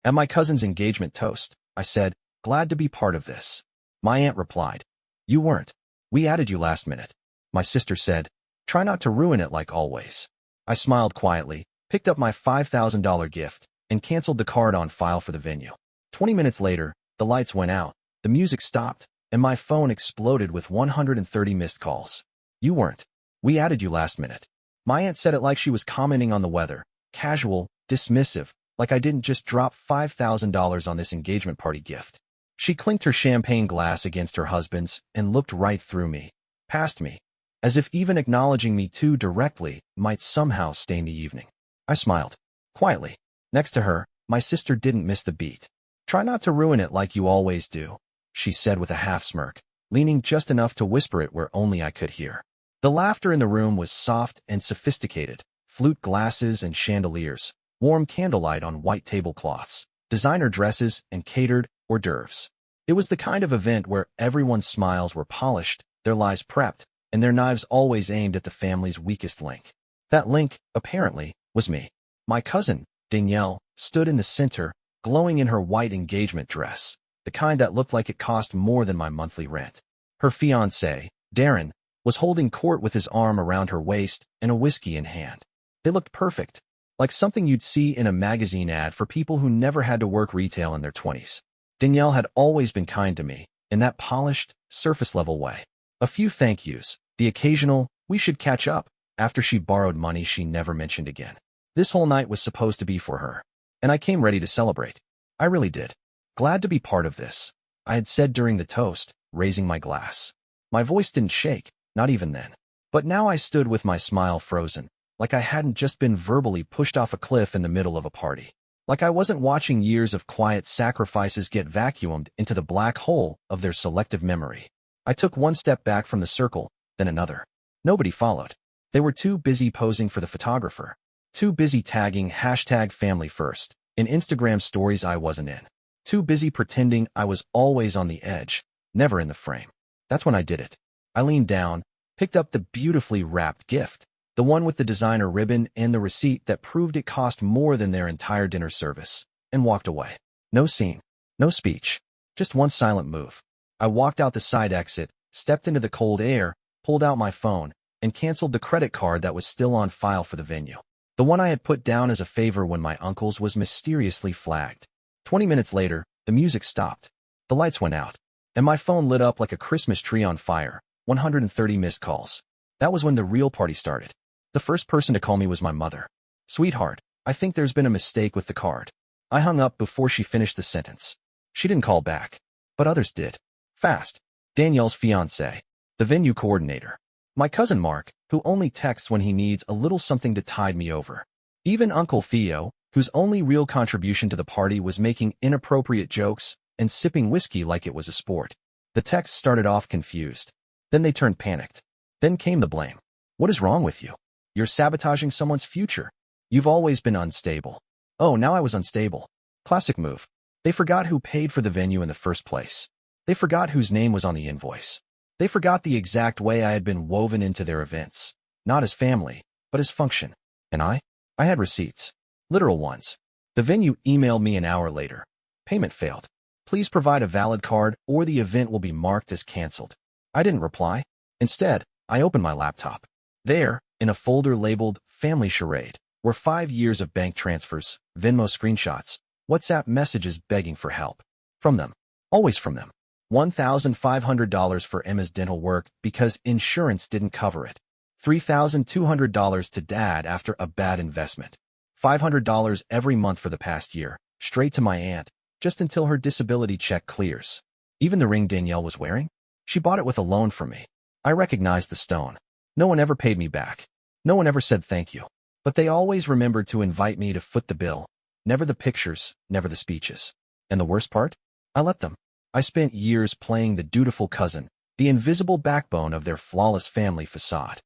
At my cousin's engagement toast, I said, "Glad to be part of this." My aunt replied, "You weren't. We added you last minute." My sister said, "Try not to ruin it like always." I smiled quietly, picked up my $5,000 gift, and canceled the card on file for the venue. 20 minutes later, the lights went out, the music stopped, and my phone exploded with 130 missed calls. "You weren't. We added you last minute." My aunt said it like she was commenting on the weather, casual, dismissive, like I didn't just drop $5,000 on this engagement party gift. She clinked her champagne glass against her husband's and looked right through me, past me, as if even acknowledging me too directly might somehow stain the evening. I smiled, quietly. Next to her, my sister didn't miss the beat. "Try not to ruin it like you always do," she said with a half smirk, leaning just enough to whisper it where only I could hear. The laughter in the room was soft and sophisticated, flute glasses and chandeliers, warm candlelight on white tablecloths, designer dresses and catered hors d'oeuvres. It was the kind of event where everyone's smiles were polished, their lies prepped, and their knives always aimed at the family's weakest link. That link, apparently, was me. My cousin, Danielle, stood in the center, glowing in her white engagement dress, the kind that looked like it cost more than my monthly rent. Her fiancé, Darren, was holding court with his arm around her waist and a whiskey in hand. They looked perfect, like something you'd see in a magazine ad for people who never had to work retail in their 20s. Danielle had always been kind to me, in that polished, surface-level way. A few thank yous, the occasional, "we should catch up," after she borrowed money she never mentioned again. This whole night was supposed to be for her, and I came ready to celebrate. I really did. "Glad to be part of this," I had said during the toast, raising my glass. My voice didn't shake, not even then. But now I stood with my smile frozen, like I hadn't just been verbally pushed off a cliff in the middle of a party. Like I wasn't watching years of quiet sacrifices get vacuumed into the black hole of their selective memory. I took one step back from the circle, then another. Nobody followed. They were too busy posing for the photographer, too busy tagging #FamilyFirst in Instagram stories I wasn't in, too busy pretending I was always on the edge, never in the frame. That's when I did it. I leaned down, picked up the beautifully wrapped gift, the one with the designer ribbon and the receipt that proved it cost more than their entire dinner service, and walked away. No scene, no speech, just one silent move. I walked out the side exit, stepped into the cold air, pulled out my phone, and canceled the credit card that was still on file for the venue. The one I had put down as a favor when my uncle's was mysteriously flagged. 20 minutes later, the music stopped. The lights went out, and my phone lit up like a Christmas tree on fire, 130 missed calls. That was when the real party started. The first person to call me was my mother. "Sweetheart, I think there's been a mistake with the card." I hung up before she finished the sentence. She didn't call back, but others did. Fast. Danielle's fiancé, the venue coordinator. My cousin Mark, who only texts when he needs a little something to tide me over. Even Uncle Theo, whose only real contribution to the party was making inappropriate jokes and sipping whiskey like it was a sport. The texts started off confused. Then they turned panicked. Then came the blame. "What is wrong with you? You're sabotaging someone's future. You've always been unstable." Oh, now I was unstable. Classic move. They forgot who paid for the venue in the first place. They forgot whose name was on the invoice. They forgot the exact way I had been woven into their events, not as family, but as function. And I had receipts. Literal ones. The venue emailed me an hour later. "Payment failed. Please provide a valid card or the event will be marked as canceled." I didn't reply. Instead, I opened my laptop. There, in a folder labeled Family Charade, were 5 years of bank transfers, Venmo screenshots, WhatsApp messages begging for help. From them. Always from them. $1,500 for Emma's dental work because insurance didn't cover it. $3,200 to Dad after a bad investment. $500 every month for the past year, straight to my aunt, just until her disability check clears. Even the ring Danielle was wearing? She bought it with a loan from me. I recognized the stone. No one ever paid me back. No one ever said thank you. But they always remembered to invite me to foot the bill. Never the pictures, never the speeches. And the worst part? I let them. I spent years playing the dutiful cousin, the invisible backbone of their flawless family facade.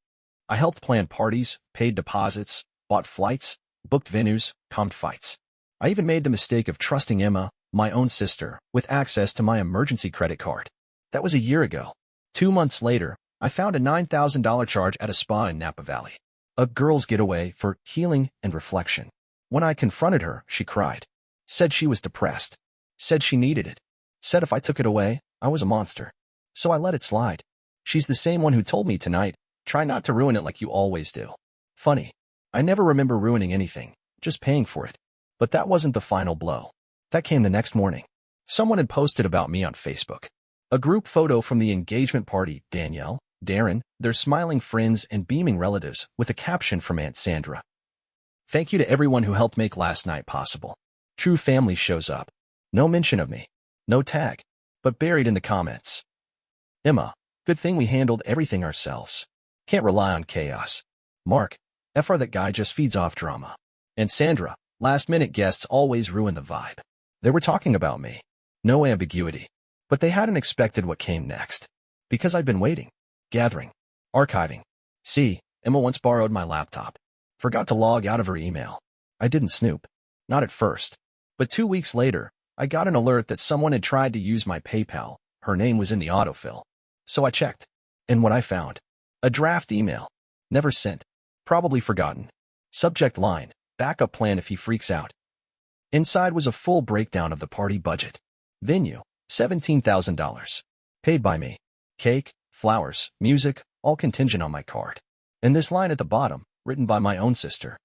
I helped plan parties, paid deposits, bought flights, booked venues, calmed fights. I even made the mistake of trusting Emma, my own sister, with access to my emergency credit card. That was a year ago. 2 months later, I found a $9,000 charge at a spa in Napa Valley. A girl's getaway for healing and reflection. When I confronted her, she cried. Said she was depressed. Said she needed it. Said if I took it away, I was a monster. So I let it slide. She's the same one who told me tonight, try not to ruin it like you always do. Funny. I never remember ruining anything, just paying for it. But that wasn't the final blow. That came the next morning. Someone had posted about me on Facebook. A group photo from the engagement party, Danielle, Darren, their smiling friends and beaming relatives, with a caption from Aunt Sandra. Thank you to everyone who helped make last night possible. True family shows up. No mention of me. No tag. But buried in the comments. Emma, good thing we handled everything ourselves. Can't rely on chaos. Mark, FR that guy just feeds off drama. And Sandra, last-minute guests always ruin the vibe. They were talking about me. No ambiguity. But they hadn't expected what came next. Because I'd been waiting. Gathering. Archiving. See, Emma once borrowed my laptop. Forgot to log out of her email. I didn't snoop. Not at first. But 2 weeks later, I got an alert that someone had tried to use my PayPal. Her name was in the autofill. So I checked. And what I found? A draft email. Never sent. Probably forgotten. Subject line, backup plan if he freaks out. Inside was a full breakdown of the party budget. Venue, $17,000. Paid by me. Cake, flowers, music, all contingent on my card. And this line at the bottom, written by my own sister.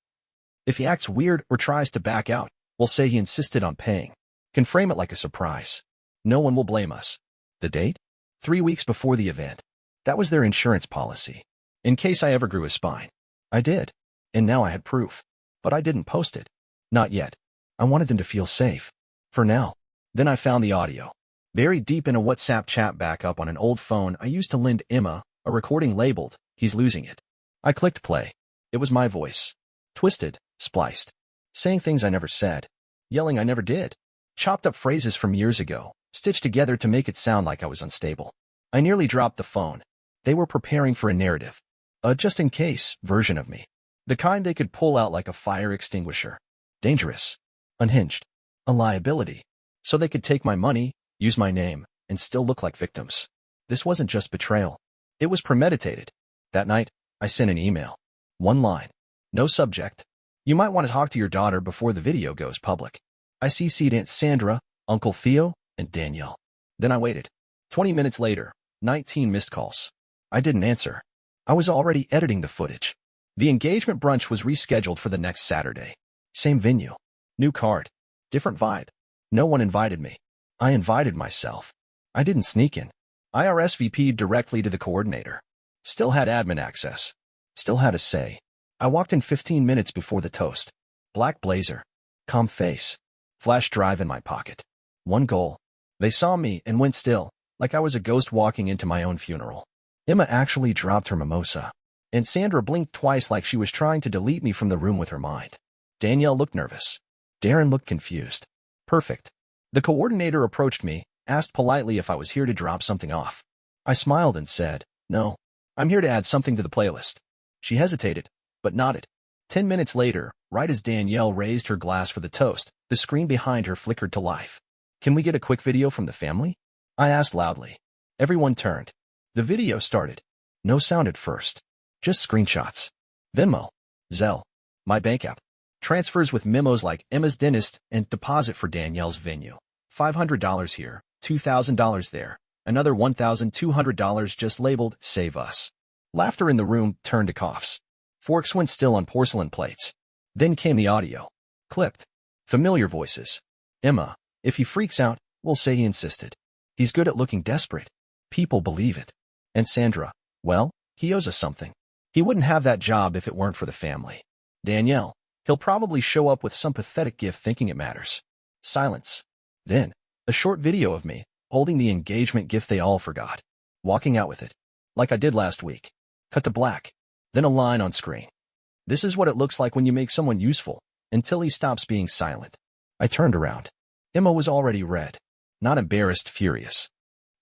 If he acts weird or tries to back out, we'll say he insisted on paying. Can frame it like a surprise. No one will blame us. The date? 3 weeks before the event. That was their insurance policy. In case I ever grew a spine. I did. And now I had proof. But I didn't post it. Not yet. I wanted them to feel safe. For now. Then I found the audio. Buried deep in a WhatsApp chat backup on an old phone I used to lend Emma, a recording labeled, "He's losing it." I clicked play. It was my voice. Twisted, spliced. Saying things I never said. Yelling I never did. Chopped up phrases from years ago, stitched together to make it sound like I was unstable. I nearly dropped the phone. They were preparing for a narrative. A just-in-case version of me. The kind they could pull out like a fire extinguisher. Dangerous. Unhinged. A liability. So they could take my money, use my name, and still look like victims. This wasn't just betrayal. It was premeditated. That night, I sent an email. One line. No subject. You might want to talk to your daughter before the video goes public. I CC'd Aunt Sandra, Uncle Theo, and Danielle. Then I waited. 20 minutes later, 19 missed calls. I didn't answer. I was already editing the footage. The engagement brunch was rescheduled for the next Saturday. Same venue. New card. Different vibe. No one invited me. I invited myself. I didn't sneak in. I RSVP'd directly to the coordinator. Still had admin access. Still had a say. I walked in 15 minutes before the toast. Black blazer. Calm face. Flash drive in my pocket. One goal. They saw me and went still, like I was a ghost walking into my own funeral. Emma actually dropped her mimosa. And Sandra blinked twice like she was trying to delete me from the room with her mind. Danielle looked nervous. Darren looked confused. Perfect. The coordinator approached me, asked politely if I was here to drop something off. I smiled and said, no. I'm here to add something to the playlist. She hesitated, but nodded. 10 minutes later, right as Danielle raised her glass for the toast, the screen behind her flickered to life. Can we get a quick video from the family? I asked loudly. Everyone turned. The video started. No sound at first. Just screenshots. Venmo. Zelle. My bank app. Transfers with memos like Emma's dentist and deposit for Danielle's venue. $500 here, $2,000 there. Another $1,200 just labeled Save Us. Laughter in the room turned to coughs. Forks went still on porcelain plates. Then came the audio. Clipped. Familiar voices. Emma, if he freaks out, we'll say he insisted. He's good at looking desperate. People believe it. And Sandra, well, he owes us something. He wouldn't have that job if it weren't for the family. Danielle, he'll probably show up with some pathetic gift thinking it matters. Silence. Then, a short video of me, holding the engagement gift they all forgot. Walking out with it. Like I did last week. Cut to black. Then a line on screen. This is what it looks like when you make someone useful, until he stops being silent. I turned around. Emma was already red. Not embarrassed, furious.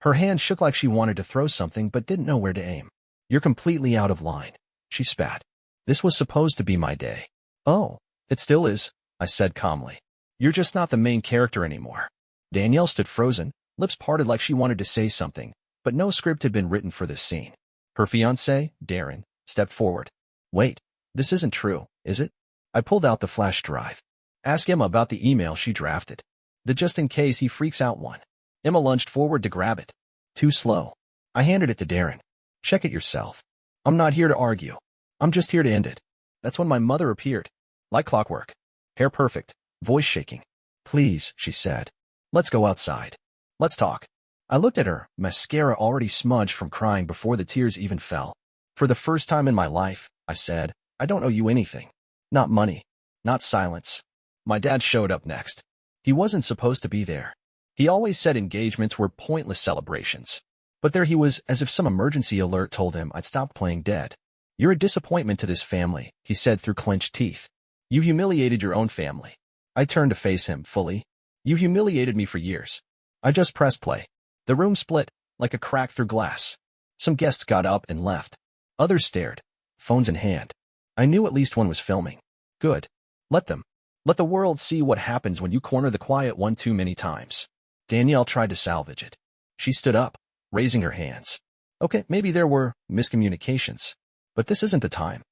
Her hand shook like she wanted to throw something but didn't know where to aim. You're completely out of line. She spat. This was supposed to be my day. Oh, it still is, I said calmly. You're just not the main character anymore. Danielle stood frozen, lips parted like she wanted to say something, but no script had been written for this scene. Her fiancé, Darren, stepped forward. Wait, this isn't true, is it? I pulled out the flash drive. Ask Emma about the email she drafted. The just in case he freaks out one. Emma lunged forward to grab it. Too slow. I handed it to Darren. Check it yourself. I'm not here to argue. I'm just here to end it. That's when my mother appeared. Like clockwork. Hair perfect. Voice shaking. Please, she said. Let's go outside. Let's talk. I looked at her, mascara already smudged from crying before the tears even fell. For the first time in my life, I said, I don't owe you anything. Not money. Not silence. My dad showed up next. He wasn't supposed to be there. He always said engagements were pointless celebrations. But there he was, as if some emergency alert told him I'd stopped playing dead. You're a disappointment to this family, he said through clenched teeth. You humiliated your own family. I turned to face him fully. You humiliated me for years. I just pressed play. The room split, like a crack through glass. Some guests got up and left. Others stared, phones in hand. I knew at least one was filming. Good. Let them. Let the world see what happens when you corner the quiet one too many times. Danielle tried to salvage it. She stood up, raising her hands. Okay, maybe there were miscommunications, but this isn't the time.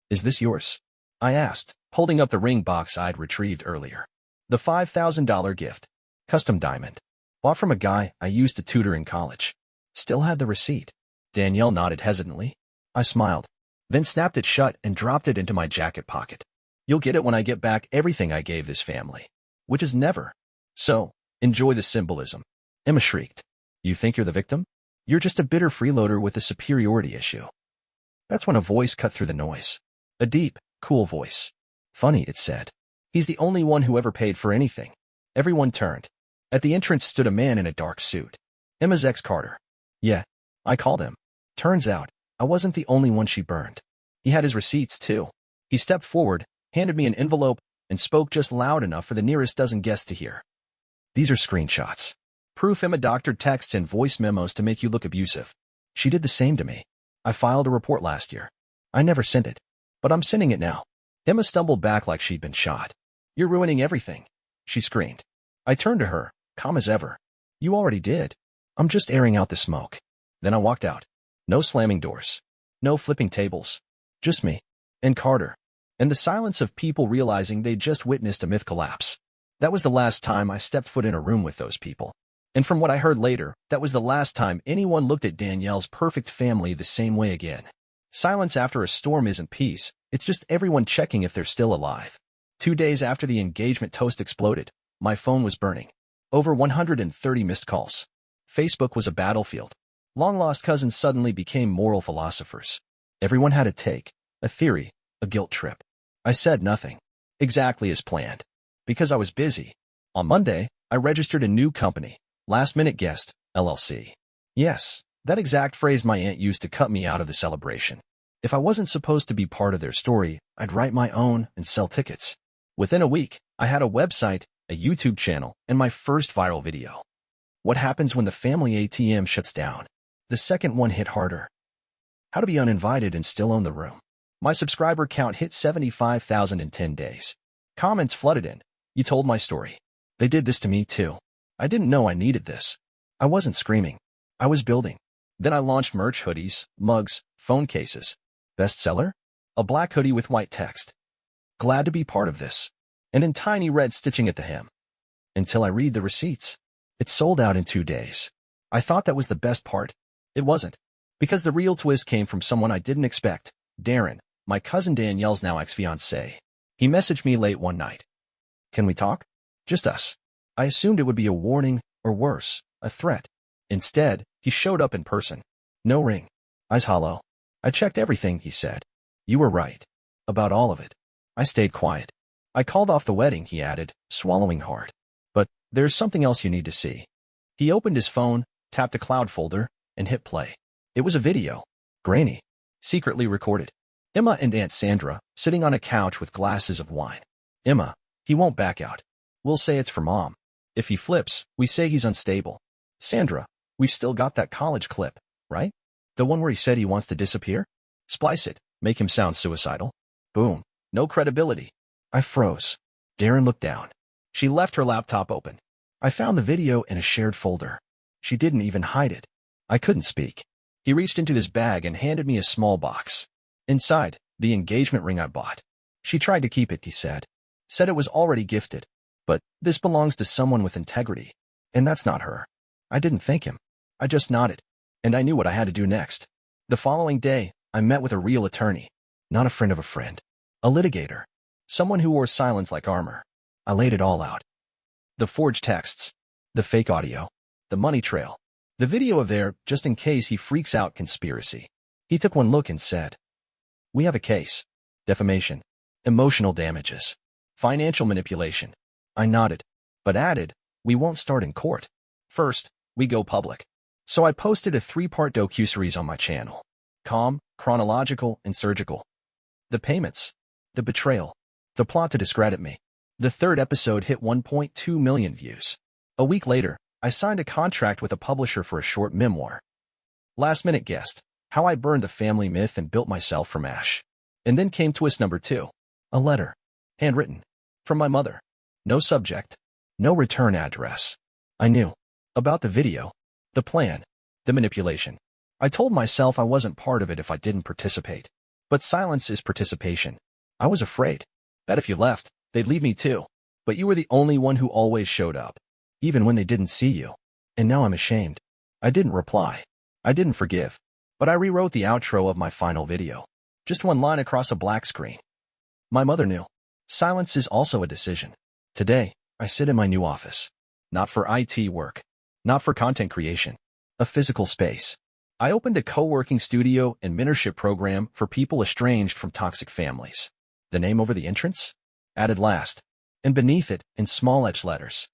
Is this yours? I asked, holding up the ring box I'd retrieved earlier. The $5,000 gift. Custom diamond. Bought from a guy I used to tutor in college. Still had the receipt. Danielle nodded hesitantly. I smiled, then snapped it shut and dropped it into my jacket pocket. You'll get it when I get back everything I gave this family. Which is never. So, enjoy the symbolism. Emma shrieked. You think you're the victim? You're just a bitter freeloader with a superiority issue. That's when a voice cut through the noise. A deep, cool voice. Funny, it said. He's the only one who ever paid for anything. Everyone turned. At the entrance stood a man in a dark suit. Emma's ex-Carter. Yeah, I called him. Turns out, I wasn't the only one she burned. He had his receipts, too. He stepped forward, handed me an envelope, and spoke just loud enough for the nearest dozen guests to hear. These are screenshots. Proof Emma doctored texts and voice memos to make you look abusive. She did the same to me. I filed a report last year. I never sent it, but I'm sending it now. Emma stumbled back like she'd been shot. You're ruining everything, she screamed. I turned to her, calm as ever. You already did. I'm just airing out the smoke. Then I walked out. No slamming doors. No flipping tables. Just me. And Carter. And the silence of people realizing they'd just witnessed a myth collapse. That was the last time I stepped foot in a room with those people. And from what I heard later, that was the last time anyone looked at Danielle's perfect family the same way again. Silence after a storm isn't peace, it's just everyone checking if they're still alive. 2 days after the engagement toast exploded, my phone was burning. Over 130 missed calls. Facebook was a battlefield. Long-lost cousins suddenly became moral philosophers. Everyone had a take, a theory, a guilt trip. I said nothing. Exactly as planned. Because I was busy. On Monday, I registered a new company, Last Minute Guest, LLC. Yes, that exact phrase my aunt used to cut me out of the celebration. If I wasn't supposed to be part of their story, I'd write my own and sell tickets. Within a week, I had a website, a YouTube channel, and my first viral video. What happens when the family ATM shuts down? The second one hit harder. How to be uninvited and still own the room. My subscriber count hit 75,000 in 10 days. Comments flooded in. You told my story. They did this to me too. I didn't know I needed this. I wasn't screaming. I was building. Then I launched merch hoodies, mugs, phone cases. Bestseller? A black hoodie with white text. Glad to be part of this. And in tiny red stitching at the hem. Until I read the receipts. It sold out in 2 days. I thought that was the best part. It wasn't. Because the real twist came from someone I didn't expect. Darren, my cousin Danielle's now ex-fiancé. He messaged me late one night. Can we talk? Just us. I assumed it would be a warning, or worse, a threat. Instead, he showed up in person. No ring. Eyes hollow. I checked everything, he said. You were right. About all of it. I stayed quiet. I called off the wedding, he added, swallowing hard. But there's something else you need to see. He opened his phone, tapped a cloud folder, and hit play. It was a video. Grainy. Secretly recorded. Emma and Aunt Sandra, sitting on a couch with glasses of wine. Emma, he won't back out. We'll say it's for Mom. If he flips, we say he's unstable. Sandra, we've still got that college clip, right? The one where he said he wants to disappear? Splice it, make him sound suicidal. Boom. No credibility. I froze. Darren looked down. She left her laptop open. I found the video in a shared folder. She didn't even hide it. I couldn't speak. He reached into his bag and handed me a small box. Inside, the engagement ring I bought. She tried to keep it, he said. said it was already gifted. But this belongs to someone with integrity. And that's not her. I didn't thank him. I just nodded. And I knew what I had to do next. The following day, I met with a real attorney. Not a friend of a friend. A litigator. Someone who wore silence like armor. I laid it all out. The forged texts. The fake audio. The money trail. The video of their, just in case he freaks out, conspiracy. He took one look and said, "We have a case. Defamation. Emotional damages. Financial manipulation." I nodded, but added, "We won't start in court. First, we go public." So I posted a 3-part docuseries on my channel. Calm, chronological, and surgical. The payments. The betrayal. The plot to discredit me. The 3rd episode hit 1.2 million views. A week later, I signed a contract with a publisher for a short memoir. Last-minute guest. How I burned the family myth and built myself from ash. And then came twist number 2. A letter. Handwritten. From my mother. No subject. No return address. I knew. About the video. The plan. The manipulation. I told myself I wasn't part of it if I didn't participate. But silence is participation. I was afraid. Bet if you left, they'd leave me too. But you were the only one who always showed up. Even when they didn't see you. And now I'm ashamed. I didn't reply. I didn't forgive. But I rewrote the outro of my final video. Just one line across a black screen. My mother knew. Silence is also a decision. Today, I sit in my new office. Not for IT work. Not for content creation. A physical space. I opened a co-working studio and mentorship program for people estranged from toxic families. The name over the entrance? Added last. And beneath it, in small etched letters.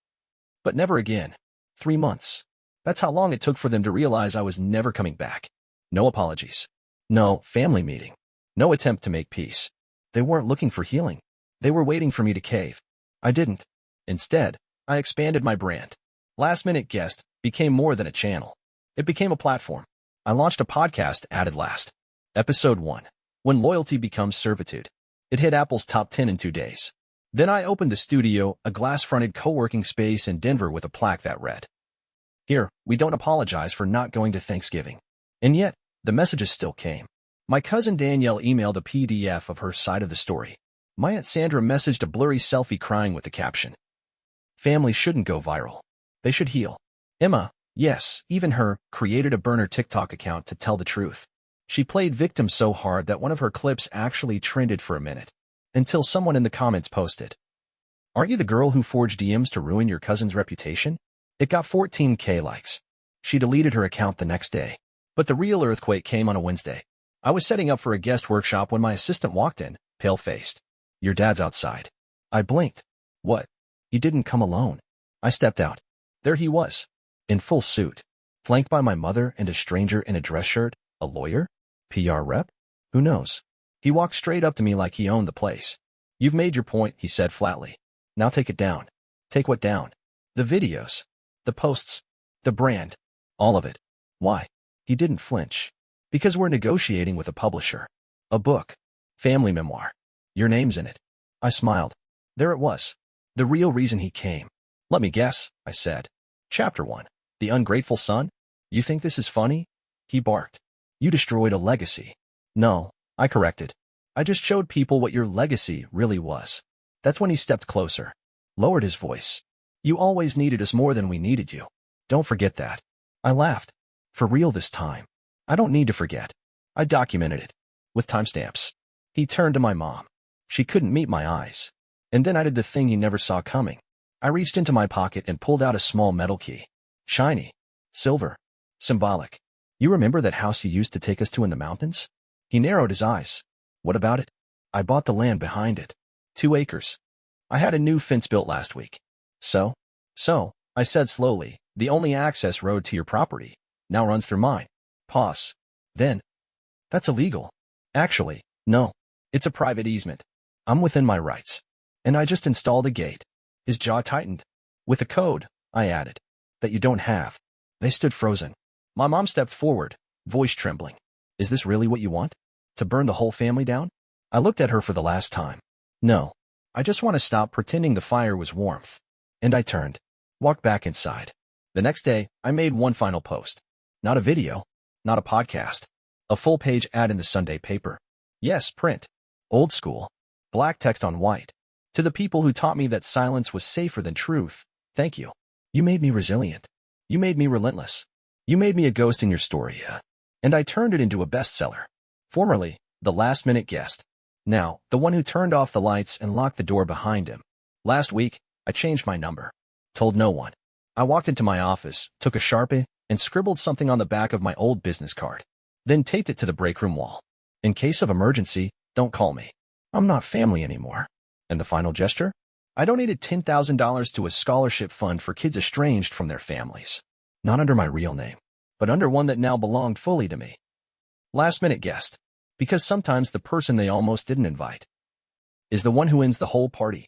But never again. 3 months. That's how long it took for them to realize I was never coming back. No apologies. No family meeting. No attempt to make peace. They weren't looking for healing. They were waiting for me to cave. I didn't. Instead, I expanded my brand. Last Minute Guest became more than a channel. It became a platform. I launched a podcast, added last. Episode 1. When Loyalty Becomes Servitude. It hit Apple's top 10 in 2 days. Then I opened the studio, a glass-fronted co-working space in Denver with a plaque that read, "Here, we don't apologize for not going to Thanksgiving." And yet, the messages still came. My cousin Danielle emailed a PDF of her side of the story. My Aunt Sandra messaged a blurry selfie crying with the caption, "Family shouldn't go viral. They should heal." Emma, yes, even her, created a burner TikTok account to tell the truth. She played victim so hard that one of her clips actually trended for a minute. Until someone in the comments posted, "Aren't you the girl who forged DMs to ruin your cousin's reputation?" It got 14K likes. She deleted her account the next day. But the real earthquake came on a Wednesday. I was setting up for a guest workshop when my assistant walked in, pale-faced. "Your dad's outside." I blinked. What? He didn't come alone. I stepped out. There he was, in full suit, flanked by my mother and a stranger in a dress shirt. A lawyer? PR rep? Who knows? He walked straight up to me like he owned the place. "You've made your point," he said flatly. "Now take it down." Take what down? The videos. The posts. The brand. All of it. Why? He didn't flinch. Because we're negotiating with a publisher. A book. Family memoir. Your name's in it. I smiled. There it was. The real reason he came. "Let me guess," I said. Chapter 1. The Ungrateful Son? "You think this is funny?" He barked. "You destroyed a legacy." "No," I corrected. "I just showed people what your legacy really was." That's when he stepped closer. Lowered his voice. "You always needed us more than we needed you. Don't forget that." I laughed. For real this time. I don't need to forget. I documented it. With timestamps. He turned to my mom. She couldn't meet my eyes. And then I did the thing he never saw coming. I reached into my pocket and pulled out a small metal key. Shiny. Silver. Symbolic. "You remember that house you used to take us to in the mountains?" He narrowed his eyes. "What about it?" "I bought the land behind it. 2 acres. I had a new fence built last week." So, I said slowly, "The only access road to your property now runs through mine." Pause. Then, "That's illegal." "Actually, no. It's a private easement. I'm within my rights. And I just installed a gate." His jaw tightened. "With a code," I added, "that you don't have." They stood frozen. My mom stepped forward, voice trembling. "Is this really what you want? To burn the whole family down?" I looked at her for the last time. "No. I just want to stop pretending the fire was warmth." And I turned. Walked back inside. The next day, I made one final post. Not a video. Not a podcast. A full-page ad in the Sunday paper. Yes, print. Old school. Black text on white. To the people who taught me that silence was safer than truth, thank you. You made me resilient. You made me relentless. You made me a ghost in your story, and I turned it into a bestseller. Formerly, the last-minute guest. Now, the one who turned off the lights and locked the door behind him. Last week, I changed my number. Told no one. I walked into my office, took a Sharpie, and scribbled something on the back of my old business card. Then taped it to the break room wall. In case of emergency, don't call me. I'm not family anymore. And the final gesture? I donated $10,000 to a scholarship fund for kids estranged from their families. Not under my real name, but under one that now belonged fully to me. Last-minute guest. Because sometimes the person they almost didn't invite is the one who ends the whole party.